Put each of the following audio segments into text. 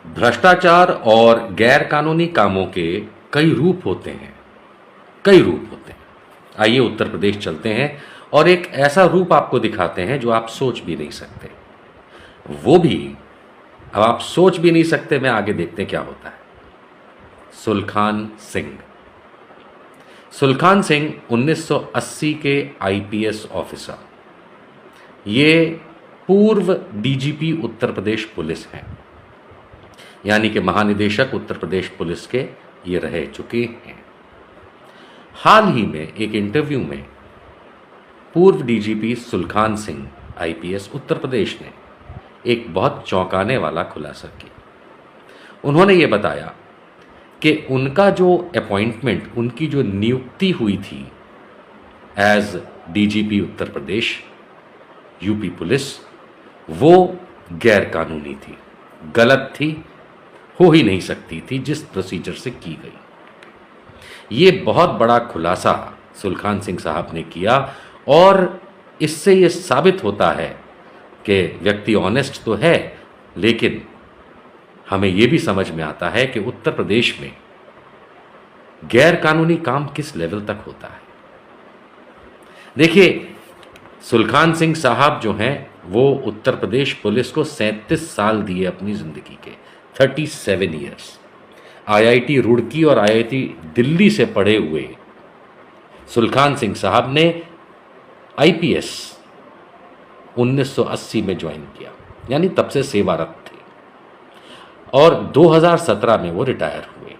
भ्रष्टाचार और गैर कानूनी कामों के कई रूप होते हैं, कई रूप होते हैं। आइए उत्तर प्रदेश चलते हैं और एक ऐसा रूप आपको दिखाते हैं जो आप सोच भी नहीं सकते। वो भी अब आप सोच भी नहीं सकते, मैं आगे देखते हैं क्या होता है। सुलखान सिंह। सुलखान सिंह 1980 के आईपीएस ऑफिसर, ये पूर्व डीजीपी उत्तर प्रदेश पुलिस हैं, यानी कि महानिदेशक उत्तर प्रदेश पुलिस के ये रह चुके हैं। हाल ही में एक इंटरव्यू में पूर्व डीजीपी सुलखान सिंह आईपीएस उत्तर प्रदेश ने एक बहुत चौंकाने वाला खुलासा किया। उन्होंने ये बताया कि उनका जो अपॉइंटमेंट, उनकी जो नियुक्ति हुई थी as DGP Uttar Pradesh UP police, वो गैर कानूनी थी, गलत थी, हो ही नहीं सकती थी जिस प्रोसीजर से की गई। ये बहुत बड़ा खुलासा सुलखान सिंह साहब ने किया और इससे ये साबित होता है कि व्यक्ति ऑनेस्ट तो है, लेकिन हमें यह भी समझ में आता है कि उत्तर प्रदेश में गैर कानूनी काम किस लेवल तक होता है। देखिए, सुलखान सिंह साहब जो हैं वो उत्तर प्रदेश पुलिस को 37 साल दिए अपनी जिंदगी के, 37 ईयर्स। आईआईटी रुड़की और आईआईटी दिल्ली से पढ़े हुए सुलखान सिंह साहब ने आईपीएस 1980 में ज्वाइन किया, यानी तब से सेवारत थे और 2017 में वो रिटायर हुए।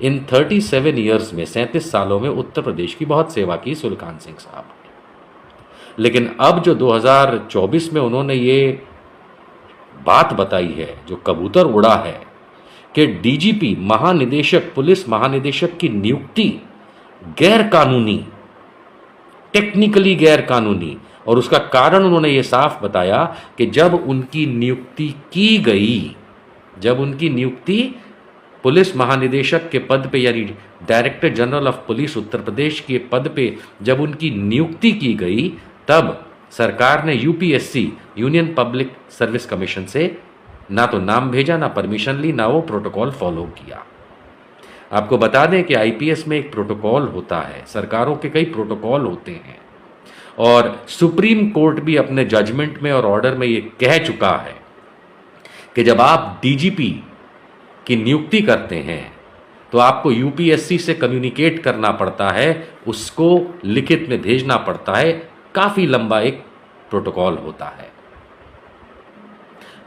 इन 37 ईयर्स में, 37 सालों में उत्तर प्रदेश की बहुत सेवा की सुलखान सिंह साहब ने। लेकिन अब जो 2024 में उन्होंने ये बात बताई है, जो कबूतर उड़ा है कि डीजीपी महानिदेशक, पुलिस महानिदेशक की नियुक्ति गैर कानूनी, टेक्निकली गैर कानूनी, और उसका कारण उन्होंने ये साफ बताया कि जब उनकी नियुक्ति की गई, जब उनकी नियुक्ति पुलिस महानिदेशक के पद पे, यानी director general of police Uttar Pradesh के पद पे जब उनकी नियुक्ति की गई, तब सरकार ने UPSC, union public service commission से ना तो नाम भेजा, ना परमिशन ली, ना वो प्रोटोकॉल फॉलो किया। आपको बता दें कि आईपीएस में एक प्रोटोकॉल होता है, सरकारों के कई प्रोटोकॉल होते हैं, और सुप्रीम कोर्ट भी अपने जजमेंट में और ऑर्डर में ये कह चुका है कि जब आप डीजीपी की नियुक्ति करते हैं तो आपको यूपीएससी से कम्युनिकेट करना पड़ता है, उसको लिखित में भेजना पड़ता है, काफी लंबा एक प्रोटोकॉल होता है।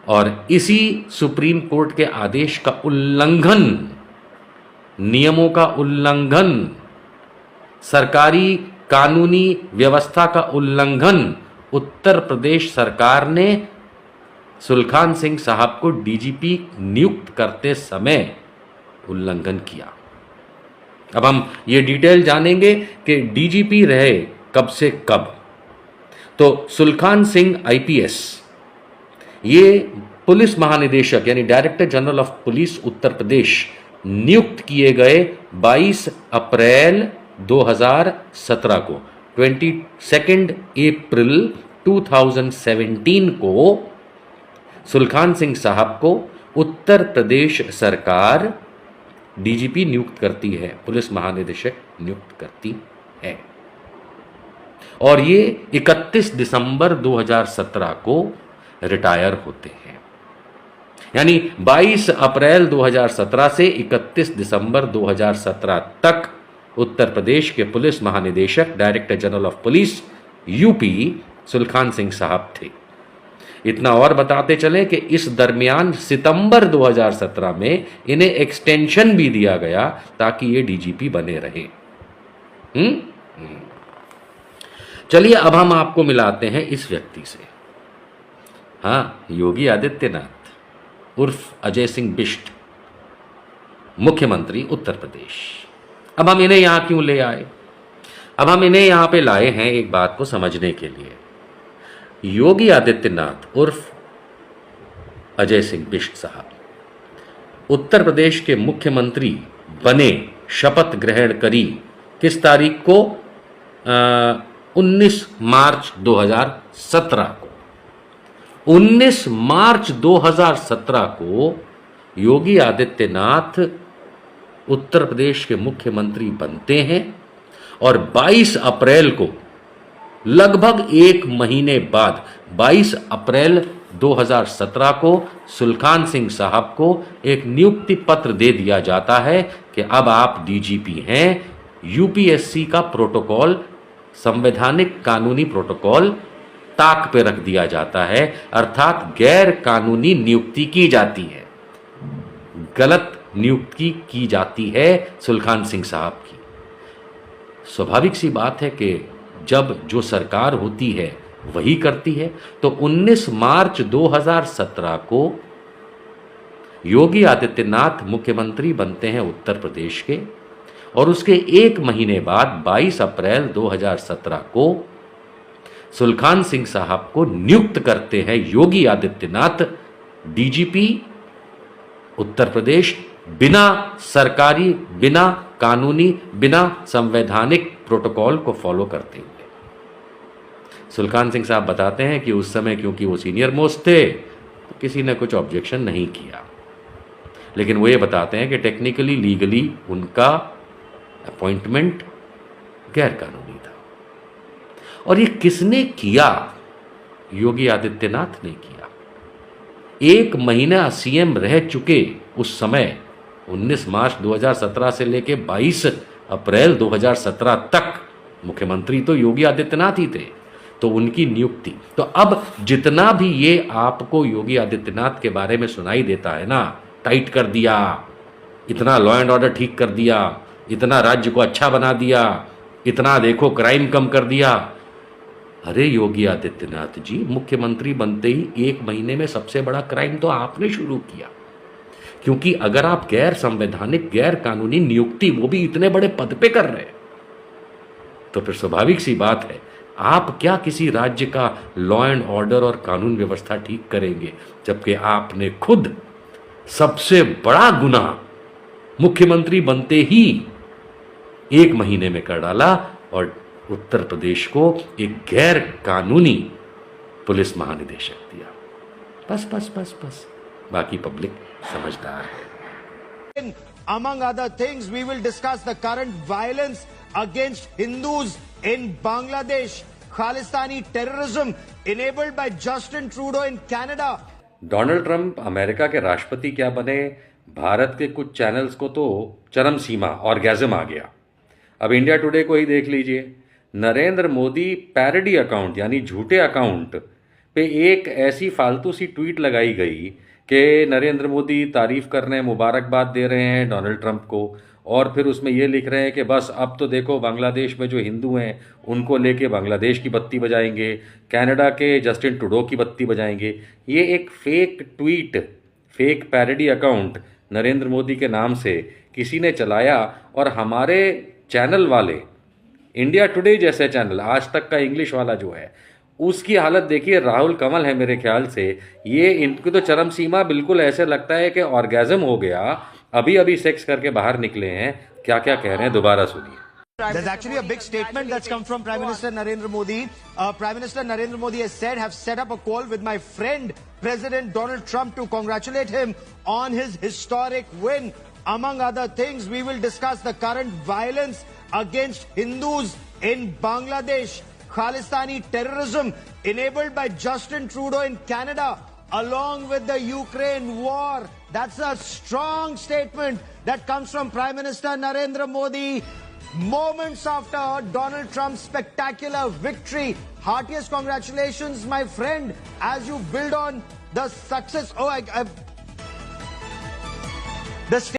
और इसी सुप्रीम कोर्ट के आदेश का उल्लंघन, नियमों का उल्लंघन, सरकारी कानूनी व्यवस्था का उल्लंघन उत्तर प्रदेश सरकार ने सुलखान सिंह साहब को डीजीपी नियुक्त करते समय उल्लंघन किया। अब हम ये डिटेल जानेंगे कि डीजीपी रहे कब से कब। तो सुलखान सिंह आईपीएस ये पुलिस महानिदेशक यानी director general of police Uttar Pradesh नियुक्त किए गए 22 अप्रैल 2017 को, 22 अप्रैल 2017 को सुलखान सिंह साहब को उत्तर प्रदेश सरकार डीजीपी नियुक्त करती है, पुलिस महानिदेशक नियुक्त करती है। और ये 31 दिसंबर 2017 को रिटायर होते हैं, यानी 22 अप्रैल 2017 से 31 दिसंबर 2017 तक उत्तर प्रदेश के पुलिस महानिदेशक, director general of police UP Sulkhan Singh साहब थे। इतना और बताते चले कि इस दरमियान सितंबर 2017 में इन्हें एक्सटेंशन भी दिया गया ताकि ये डीजीपी बने रहे। चलिए अब हम आपको मिलाते हैं इस व्यक्ति से। हाँ, योगी आदित्यनाथ उर्फ अजय सिंह बिष्ट, मुख्यमंत्री उत्तर प्रदेश। अब हम इन्हें यहां क्यों ले आए? अब हम इन्हें यहां पे लाए हैं एक बात को समझने के लिए। योगी आदित्यनाथ उर्फ अजय सिंह बिष्ट साहब उत्तर प्रदेश के मुख्यमंत्री बने, शपथ ग्रहण करी किस तारीख को? 19 मार्च 2017 को। 19 मार्च 2017 को योगी आदित्यनाथ उत्तर प्रदेश के मुख्यमंत्री बनते हैं और 22 अप्रैल को, लगभग एक महीने बाद 22 अप्रैल 2017 को सुलखान सिंह साहब को एक नियुक्ति पत्र दे दिया जाता है कि अब आप डीजीपी हैं। यूपीएससी का प्रोटोकॉल, संवैधानिक कानूनी प्रोटोकॉल ताक पे रख दिया जाता है, अर्थात गैर कानूनी नियुक्ति की जाती है, गलत नियुक्ति की जाती है सुलखान सिंह साहब की। स्वाभाविक सी बात है कि जब जो सरकार होती है वही करती है। तो 19 मार्च 2017 को योगी आदित्यनाथ मुख्यमंत्री बनते हैं उत्तर प्रदेश के, और उसके एक महीने बाद 22 अप्रैल 2017 को सुलखान सिंह साहब को नियुक्त करते हैं योगी आदित्यनाथ डीजीपी उत्तर प्रदेश, बिना सरकारी, बिना कानूनी, बिना संवैधानिक प्रोटोकॉल को फॉलो करते हुए। सुलखान सिंह साहब बताते हैं कि उस समय क्योंकि वो सीनियर मोस्ट थे तो किसी ने कुछ ऑब्जेक्शन नहीं किया, लेकिन वो ये बताते हैं कि टेक्निकली, लीगली उनका अपॉइंटमेंट गैर कानूनी था। और ये किसने किया? योगी आदित्यनाथ ने किया। एक महीना सीएम रह चुके उस समय 19 मार्च 2017 से लेके 22 अप्रैल 2017 तक मुख्यमंत्री तो योगी आदित्यनाथ ही थे, तो उनकी नियुक्ति। तो अब जितना भी ये आपको योगी आदित्यनाथ के बारे में सुनाई देता है ना, टाइट कर दिया, इतना लॉ एंड ऑर्डर ठीक कर दिया, इतना राज्य को अच्छा बना दिया, इतना देखो क्राइम कम कर दिया। अरे योगी आदित्यनाथ जी, मुख्यमंत्री बनते ही एक महीने में सबसे बड़ा क्राइम तो आपने शुरू किया। क्योंकि अगर आप गैर संवैधानिक, गैर कानूनी नियुक्ति, वो भी इतने बड़े पद पे कर रहे हैं, तो फिर स्वाभाविक सी बात है आप क्या किसी राज्य का लॉ एंड ऑर्डर और कानून व्यवस्था ठीक करेंगे, जबकि आपने खुद सबसे बड़ा गुनाह मुख्यमंत्री बनते ही एक महीने में कर डाला और उत्तर प्रदेश को एक गैर कानूनी पुलिस महानिदेशक दिया। बस बस बस बस, बाकी पब्लिक समझदार है। Among other things, we will discuss the current violence against Hindus in Bangladesh, Khalistani terrorism enabled by Justin Trudeau in Canada. Donald Trump America के राष्ट्रपति क्या बने, भारत के कुछ चैनल्स को तो चरम सीमा, ऑर्गेज़म आ गया। अब इंडिया टुडे को ही देख लीजिए, नरेंद्र मोदी पैरोडी अकाउंट यानी झूठे अकाउंट पे एक ऐसी फालतू सी ट्वीट लगाई गई कि नरेंद्र मोदी तारीफ कर रहे हैं, मुबारकबाद दे रहे हैं डोनाल्ड ट्रंप को, और फिर उसमें ये लिख रहे हैं कि बस अब तो देखो बांग्लादेश में जो हिंदू हैं उनको लेके बांग्लादेश की बत्ती बजाएंगे, कनाडा के जस्टिन ट्रूडो की बत्ती बजाएंगे। ये एक fake tweet, fake parody account Narendra Modi के नाम से किसी ने चलाया, और हमारे चैनल वाले, इंडिया टुडे जैसे चैनल, आज तक का इंग्लिश वाला जो है, उसकी हालत देखिए। राहुल कंवल है मेरे ख्याल से, ये इनकी तो चरम सीमा, बिल्कुल ऐसे लगता है कि ऑर्गेज़म हो गया, अभी अभी सेक्स करके बाहर निकले हैं। क्या क्या कह रहे हैं दोबारा सुनिए। There's actually a big statement that's come from Prime Minister Narendra Modi. Prime Minister Narendra Modi has said, have set up a call with my friend President Donald Trump to congratulate him on his historic win. Among other things, we will discuss the current violence against Hindus in Bangladesh, Khalistani terrorism enabled by Justin Trudeau in Canada, along with the Ukraine war. That's a strong statement that comes from Prime Minister Narendra Modi moments after Donald Trump's spectacular victory. Heartiest congratulations, my friend, as you build on the success.